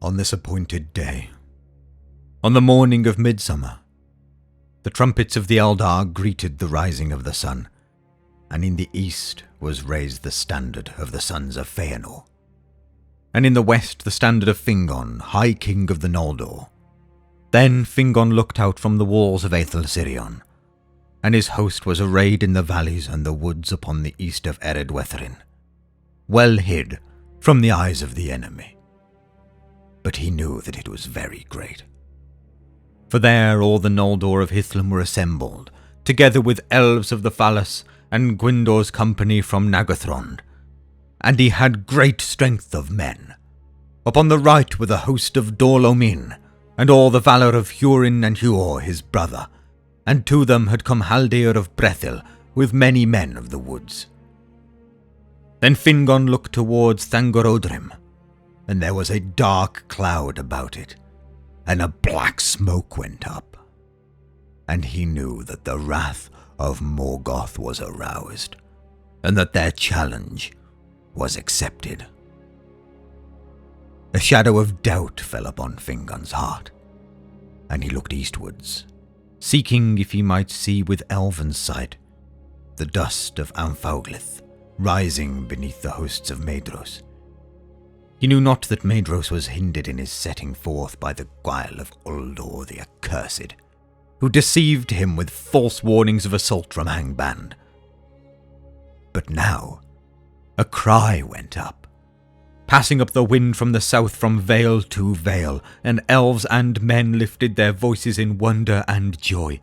on this appointed day, on the morning of midsummer, the trumpets of the Eldar greeted the rising of the sun, and in the east was raised the standard of the sons of Feanor, and in the west the standard of Fingon, High King of the Noldor. Then Fingon looked out from the walls of 𝗟𝗃𝗀𝗀, and his host was arrayed in the valleys and the woods upon the east of Ered-Weatherin, well hid from the eyes of the enemy. But he knew that it was very great. For there all the Noldor of Hithlum were assembled, together with elves of the Falas and Gwyndor's company from Nagathron, and he had great strength of men. Upon the right were the host of Dor-lómin, and all the valour of Hurin and Huor his brother, and to them had come Haldir of Brethil with many men of the woods. Then Fingon looked towards Thangorodrim, and there was a dark cloud about it, and a black smoke went up, and he knew that the wrath of Morgoth was aroused, and that their challenge was accepted. A shadow of doubt fell upon Fingon's heart, and he looked eastwards, seeking if he might see with elven sight the dust of Anfauglith rising beneath the hosts of Maedhros. He knew not that Maedhros was hindered in his setting forth by the guile of Uldor the Accursed, who deceived him with false warnings of assault from Angband. But now a cry went up, passing up the wind from the south from vale to vale, and elves and men lifted their voices in wonder and joy.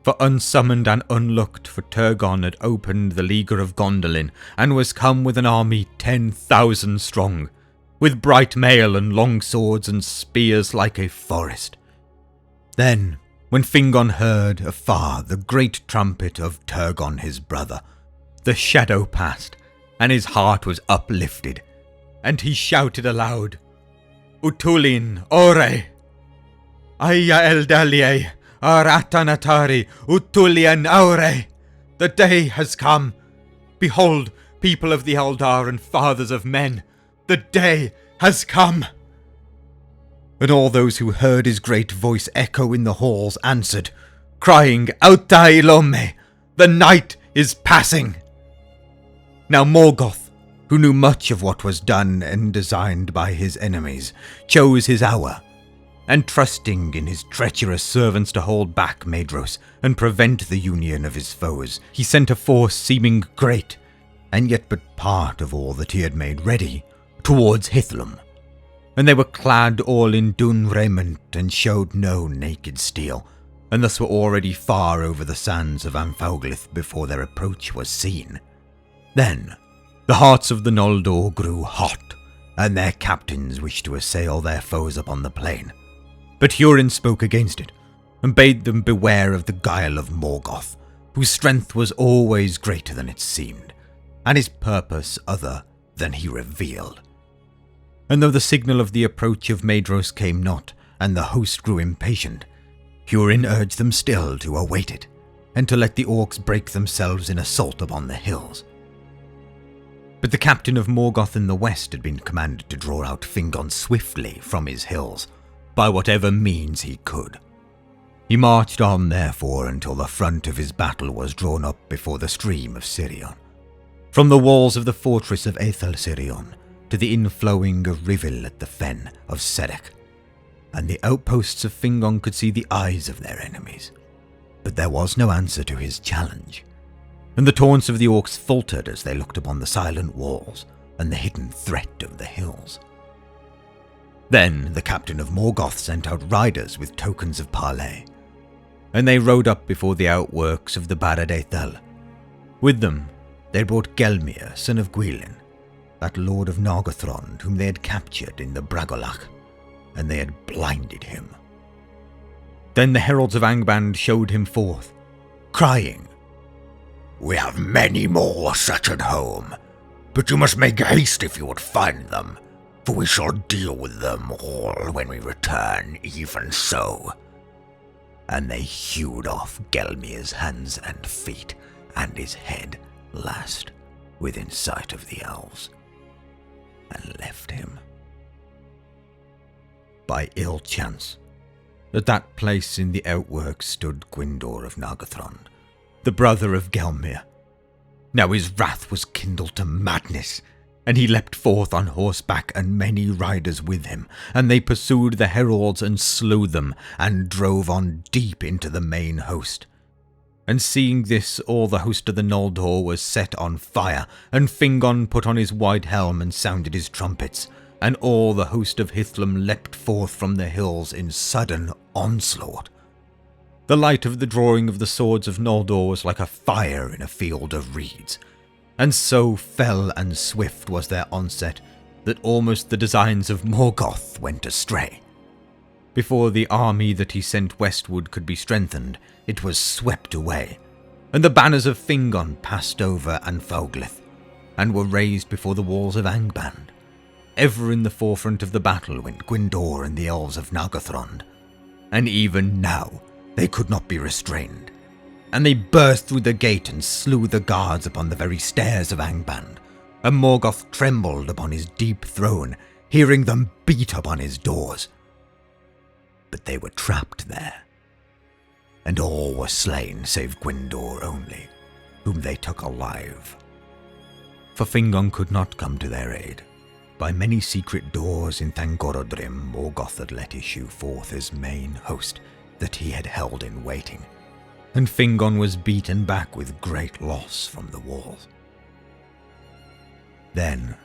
For unsummoned and unlooked, for Turgon had opened the leaguer of Gondolin, and was come with an army 10,000 strong, with bright mail and long swords and spears like a forest. Then, when Fingon heard afar the great trumpet of Turgon his brother, the shadow passed, and his heart was uplifted, and he shouted aloud, "Utulin, Aure! Aya Eldalie, Aratanatari, Utulian Aure! The day has come! Behold, people of the Eldar and fathers of men, the day has come!" And all those who heard his great voice echo in the halls answered, crying, "Auta Ilome! The night is passing!" Now Morgoth, who knew much of what was done and designed by his enemies, chose his hour, and trusting in his treacherous servants to hold back Maedhros and prevent the union of his foes, he sent a force seeming great, and yet but part of all that he had made ready, towards Hithlum. And they were clad all in dun raiment, and showed no naked steel, and thus were already far over the sands of Anfauglith before their approach was seen. Then the hearts of the Noldor grew hot, and their captains wished to assail their foes upon the plain. But Hurin spoke against it, and bade them beware of the guile of Morgoth, whose strength was always greater than it seemed, and his purpose other than he revealed. And though the signal of the approach of Maedhros came not, and the host grew impatient, Hurin urged them still to await it, and to let the orcs break themselves in assault upon the hills. But the captain of Morgoth in the west had been commanded to draw out Fingon swiftly from his hills, by whatever means he could. He marched on, therefore, until the front of his battle was drawn up before the stream of Sirion, from the walls of the fortress of Aethel-Sirion to the inflowing of Rivil at the fen of Sedek, and the outposts of Fingon could see the eyes of their enemies. But there was no answer to his challenge, and the taunts of the orcs faltered as they looked upon the silent walls and the hidden threat of the hills. Then the captain of Morgoth sent out riders with tokens of parley, and they rode up before the outworks of the Barad Aethel. With them they brought Gelmir, son of Gwilyn, that lord of Nargothrond whom they had captured in the Bragolach, and they had blinded him. Then the heralds of Angband showed him forth, crying, "We have many more such at home, but you must make haste if you would find them, for we shall deal with them all when we return, even so." And they hewed off Gelmir's hands and feet, and his head last within sight of the elves, and left him. by ill chance, at that place in the outworks stood Gwyndor of Nargothrond, the brother of Gelmir. Now his wrath was kindled to madness, and he leapt forth on horseback and many riders with him, and they pursued the heralds and slew them, and drove on deep into the main host. And seeing this, all the host of the Noldor was set on fire, and Fingon put on his white helm and sounded his trumpets, and all the host of Hithlum leapt forth from the hills in sudden onslaught. The light of the drawing of the swords of Noldor was like a fire in a field of reeds, and so fell and swift was their onset that almost the designs of Morgoth went astray. Before the army that he sent westward could be strengthened, it was swept away, and the banners of Fingon passed over Anfauglith, and were raised before the walls of Angband. Ever in the forefront of the battle went Gwyndor and the elves of Nargothrond, and even now they could not be restrained, and they burst through the gate and slew the guards upon the very stairs of Angband, and Morgoth trembled upon his deep throne, hearing them beat upon his doors. But they were trapped there, and all were slain save Gwyndor only, whom they took alive. For Fingon could not come to their aid. By many secret doors in Thangorodrim, Morgoth had let issue forth his main host that he had held in waiting, and Fingon was beaten back with great loss from the walls. Then,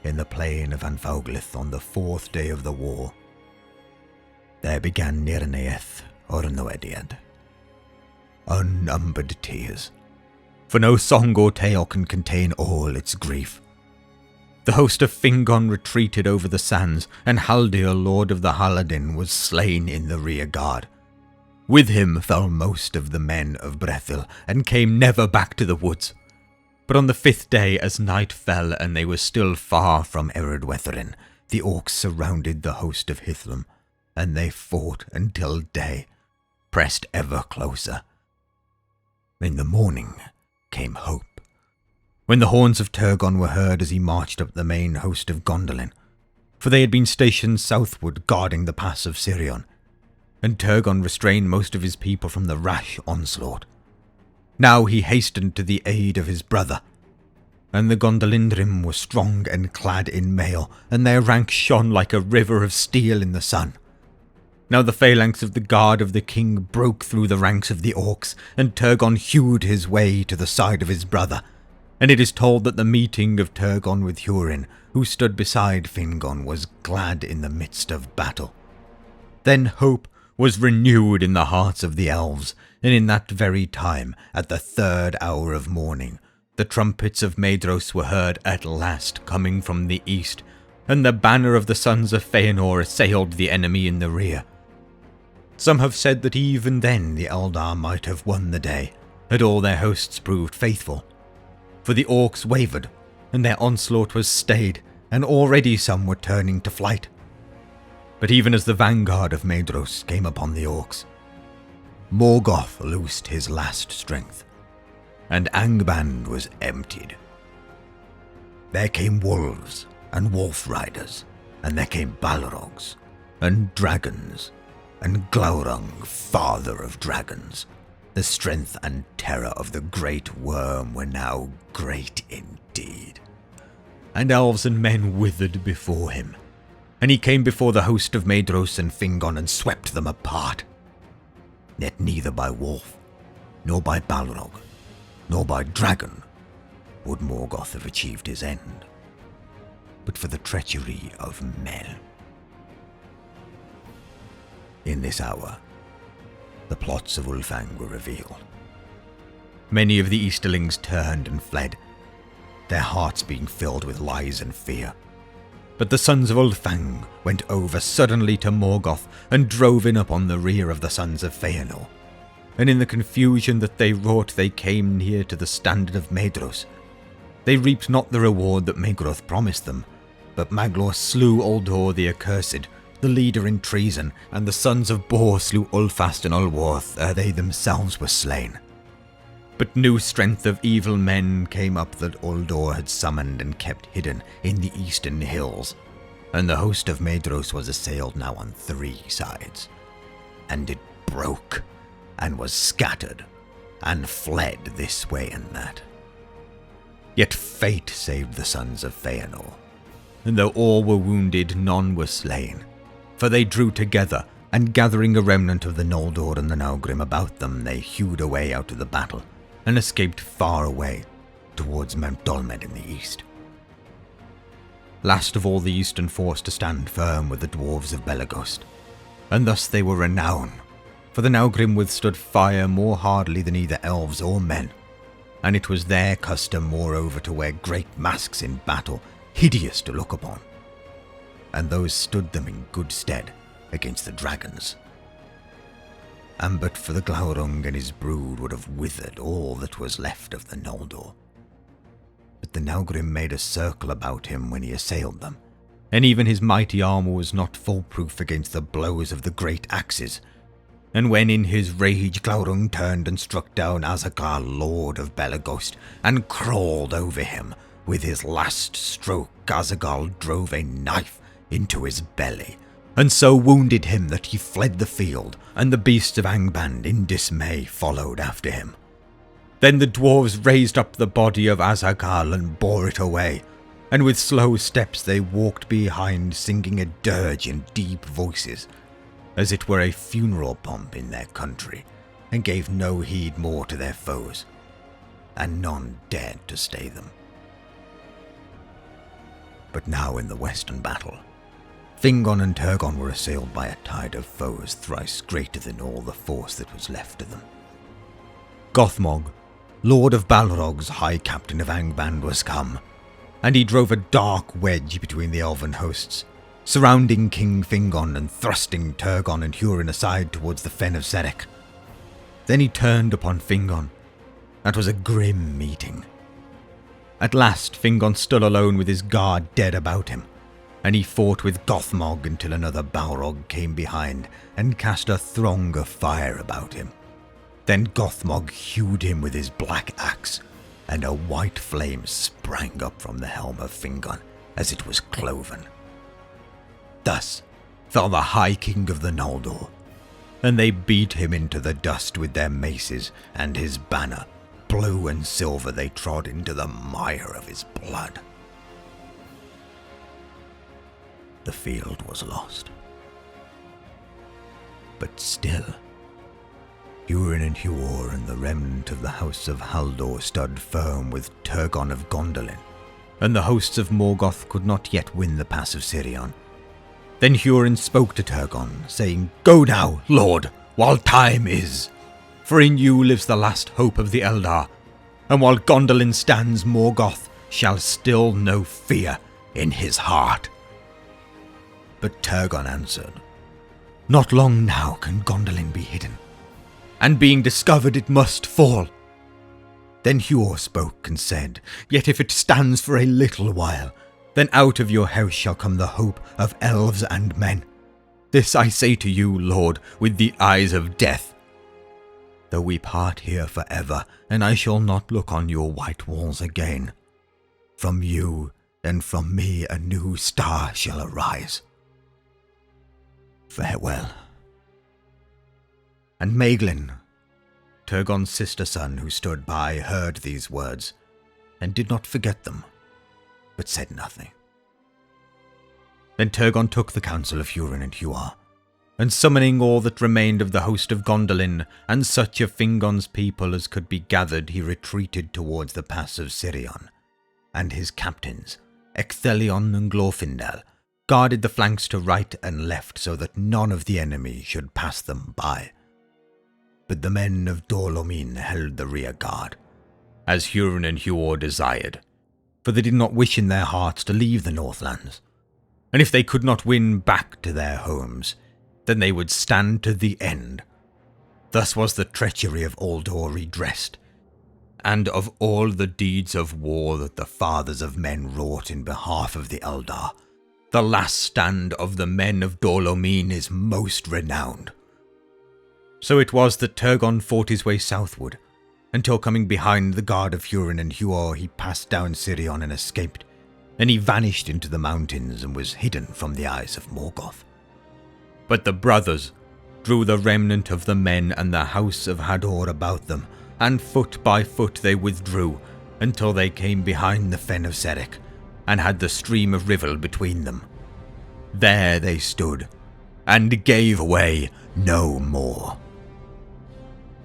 in the plain of Anfauglith on the 4th day of the war, there began Nirneith Ornoediad. Unnumbered tears, for no song or tale can contain all its grief. The host of Fingon retreated over the sands, and Haldir, lord of the Haladin, was slain in the rear guard. With him fell most of the men of Brethil, and came never back to the woods. But on the 5th day, as night fell and they were still far from Eredwetharin, the orcs surrounded the host of Hithlum, and they fought until day, pressed ever closer. In the morning came hope, when the horns of Turgon were heard as he marched up the main host of Gondolin, for they had been stationed southward guarding the pass of Sirion, and Turgon restrained most of his people from the rash onslaught. Now he hastened to the aid of his brother, and the Gondolindrim were strong and clad in mail, and their ranks shone like a river of steel in the sun. Now the phalanx of the guard of the king broke through the ranks of the orcs, and Turgon hewed his way to the side of his brother. And it is told that the meeting of Turgon with Hurin, who stood beside Fingon, was glad in the midst of battle. Then hope was renewed in the hearts of the elves, and in that very time, at the 3rd hour of morning, the trumpets of Maedhros were heard at last coming from the east, and the banner of the sons of Feanor assailed the enemy in the rear. Some have said that even then the Eldar might have won the day, had all their hosts proved faithful. For the orcs wavered, and their onslaught was stayed, and already some were turning to flight. But even as the vanguard of Maedhros came upon the orcs, Morgoth loosed his last strength, and Angband was emptied. There came wolves and wolf riders, and there came Balrogs, and dragons, and Glaurung, father of dragons. The strength and terror of the great worm were now great indeed. And elves and men withered before him, and he came before the host of Maedhros and Fingon and swept them apart. Yet neither by wolf, nor by Balrog, nor by dragon would Morgoth have achieved his end, but for the treachery of men. In this hour, the plots of Ulfang were revealed. Many of the Easterlings turned and fled, their hearts being filled with lies and fear. But the sons of Ulfang went over suddenly to Morgoth and drove in upon the rear of the sons of Feanor. And in the confusion that they wrought, they came near to the standard of Maedhros. They reaped not the reward that Magroth promised them, but Maglor slew Uldor the Accursed, the leader in treason, and the sons of Bor slew Ulfast and Ulwarth ere they themselves were slain. But new strength of evil men came up that Uldor had summoned and kept hidden in the eastern hills, and the host of Maedhros was assailed now on 3 sides, and it broke, and was scattered, and fled this way and that. Yet fate saved the sons of Feanor, and though all were wounded, none were slain, for they drew together, and gathering a remnant of the Noldor and the Naugrim about them, they hewed a way out of the battle, and escaped far away, towards Mount Dolmed in the east. Last of all the eastern force to stand firm were the dwarves of Belegost, and thus they were renowned, for the Naugrim withstood fire more hardly than either elves or men, and it was their custom moreover to wear great masks in battle, hideous to look upon, and those stood them in good stead against the dragons. And but for the Glaurung and his brood would have withered all that was left of the Noldor. But the Naugrim made a circle about him when he assailed them, and even his mighty armour was not foolproof against the blows of the great axes. And when in his rage Glaurung turned and struck down Azagall, lord of Belegost, and crawled over him, with his last stroke Azagall drove a knife into his belly, and so wounded him that he fled the field, and the beasts of Angband in dismay followed after him. Then the dwarves raised up the body of Azagall and bore it away, and with slow steps they walked behind, singing a dirge in deep voices, as it were a funeral pomp in their country, and gave no heed more to their foes, and none dared to stay them. But now in the western battle, Fingon and Turgon were assailed by a tide of foes thrice greater than all the force that was left of them. Gothmog, lord of Balrog's high captain of Angband, was come, and he drove a dark wedge between the elven hosts, surrounding King Fingon and thrusting Turgon and Hurin aside towards the fen of Serek. Then he turned upon Fingon. That was a grim meeting. At last Fingon stood alone with his guard dead about him, and he fought with Gothmog until another Balrog came behind and cast a throng of fire about him. Then Gothmog hewed him with his black axe, and a white flame sprang up from the helm of Fingon as it was cloven. Thus fell the High King of the Noldor, and they beat him into the dust with their maces, and his banner, blue and silver, they trod into the mire of his blood. The field was lost. But still, Hurin and Huor and the remnant of the house of Haldor stood firm with Turgon of Gondolin, and the hosts of Morgoth could not yet win the pass of Sirion. Then Hurin spoke to Turgon, saying, "Go now, lord, while time is, for in you lives the last hope of the Eldar, and while Gondolin stands, Morgoth shall still know fear in his heart." But Turgon answered, "Not long now can Gondolin be hidden, and being discovered it must fall." Then Huor spoke and said, "Yet if it stands for a little while, then out of your house shall come the hope of elves and men. This I say to you, Lord, with the eyes of death. Though we part here forever, and I shall not look on your white walls again, from you and from me a new star shall arise. Farewell." And Maeglin, Turgon's sister-son who stood by, heard these words, and did not forget them, but said nothing. Then Turgon took the counsel of Hurin and Huar, and summoning all that remained of the host of Gondolin, and such of Fingon's people as could be gathered, he retreated towards the pass of Sirion, and his captains, Ecthelion and Glorfindel, guarded the flanks to right and left so that none of the enemy should pass them by. But the men of Dolomin held the rear guard, as Hurin and Huor desired, for they did not wish in their hearts to leave the Northlands, and if they could not win back to their homes, then they would stand to the end. Thus was the treachery of Uldor redressed, and of all the deeds of war that the fathers of men wrought in behalf of the Eldar, the last stand of the men of Dolomin is most renowned. So it was that Turgon fought his way southward, until coming behind the guard of Hurin and Huor he passed down Sirion and escaped, and he vanished into the mountains and was hidden from the eyes of Morgoth. But the brothers drew the remnant of the men and the house of Hador about them, and foot by foot they withdrew, until they came behind the fen of 𝗟𝗏, and had the stream of Rivell between them. There they stood, and gave way no more.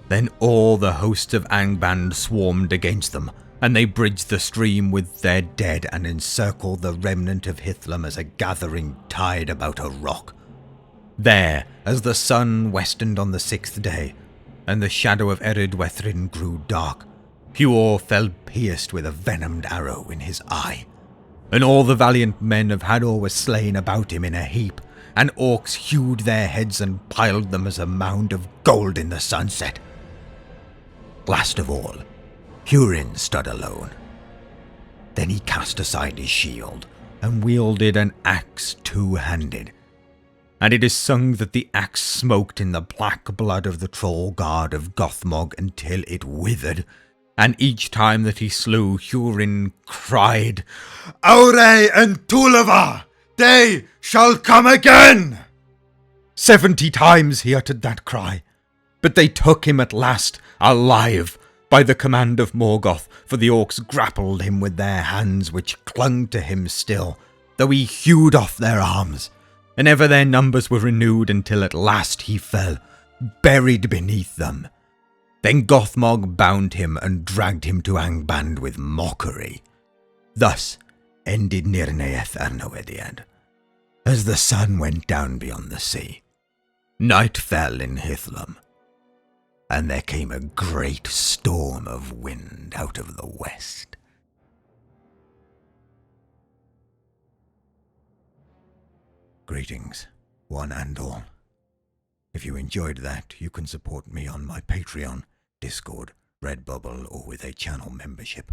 Then all the hosts of Angband swarmed against them, and they bridged the stream with their dead and encircled the remnant of Hithlum as a gathering tide about a rock. There, as the sun westerned on the 6th day, and the shadow of Ered-Wethrin grew dark, Huor fell pierced with a venomed arrow in his eye, and all the valiant men of Hador were slain about him in a heap, and orcs hewed their heads and piled them as a mound of gold in the sunset. Last of all, Hurin stood alone. Then he cast aside his shield, and wielded an axe two-handed, and it is sung that the axe smoked in the black blood of the troll guard of Gothmog until it withered, and each time that he slew, Hurin cried, "Aure Entuluva! They shall come again!" 70 times he uttered that cry, but they took him at last, alive, by the command of Morgoth, for the orcs grappled him with their hands, which clung to him still, though he hewed off their arms, and ever their numbers were renewed until at last he fell, buried beneath them. Then Gothmog bound him and dragged him to Angband with mockery. Thus ended Nirneith Arnoediad, as the sun went down beyond the sea. Night fell in Hithlum, and there came a great storm of wind out of the west. Greetings, one and all. If you enjoyed that, you can support me on my Patreon, Discord, Redbubble, or with a channel membership,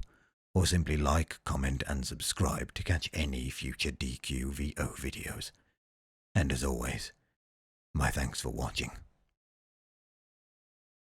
or simply like, comment, and subscribe to catch any future DQVO videos. And as always, my thanks for watching.